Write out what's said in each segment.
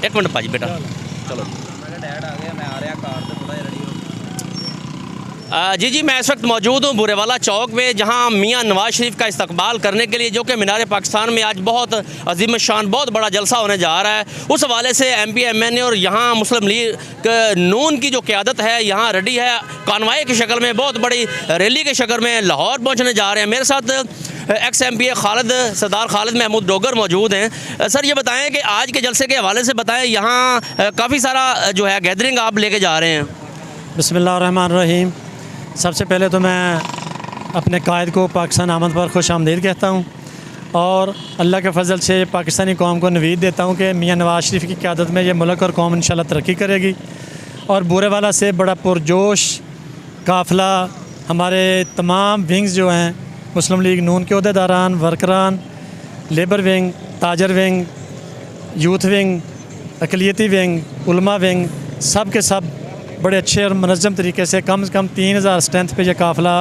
एक मिनट भाजी बेटा, चलो जी, मैं इस वक्त मौजूद हूँ बुरेवाला चौक में, जहाँ मियाँ नवाज शरीफ का इस्तकबाल करने के लिए, जो कि मीनार पाकिस्तान में आज बहुत अजीम शान बहुत बड़ा जलसा होने जा रहा है, उस हवाले से MP MNA और यहाँ मुस्लिम लीग नून की जो क़यादत है यहाँ रेडी है, कानवाई की शक्ल में, बहुत बड़ी रैली की शक्ल में लाहौर पहुँचने जा रहे हैं। मेरे साथ एक्स MPA सरदार खालिद महमूद डोगर मौजूद हैं। सर, ये बताएँ कि आज के जलसे के हवाले से बताएँ, यहाँ काफ़ी सारा जो है गैदरिंग आप लेके जा रहे हैं। बिस्मिल्लाहिर्रहमानिर्रहीम। सबसे पहले तो मैं अपने कायद को पाकिस्तान आमद पर खुश आमदीद कहता हूँ और अल्लाह के फ़ज़ल से पाकिस्तानी कौम को नवीद देता हूँ कि मियाँ नवाज शरीफ की क़यादत में ये मुल्क और कौम इंशाल्लाह तरक्की करेगी। और बुरेवाला से बड़ा पुरजोश काफ़िला हमारे तमाम विंग्स जो हैं, मुस्लिम लीग नून के अहदेदारान, वर्करान, लेबर विंग, ताजर विंग, यूथ विंग, अक़लियती विंग, उलमा विंग, सब के सब बड़े अच्छे और मनज़्ज़म तरीके से कम 3000 स्ट्रेंथ पे ये काफ़िला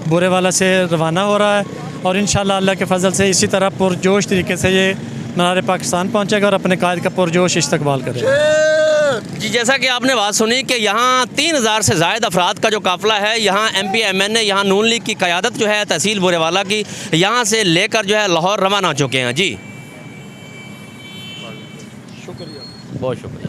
बुरेवाला से रवाना हो रहा है और इंशाल्लाह अल्लाह के फ़ज़ल से इसी तरह पुरजोश तरीके से ये मीनार पाकिस्तान पहुँचेगा और अपने कायद का पुरजोश इस्तकबाल करेगा। जी, जैसा कि आपने बात सुनी कि यहाँ 3000 से ज़ायद अफराद का जो काफ़िला है, यहाँ MP MNA यहाँ नून लीग की क़यादत जो है तहसील बुरेवाला की, यहाँ से लेकर जो है लाहौर रवाना हो चुके हैं। जी, शुक्रिया, बहुत शुक्रिया।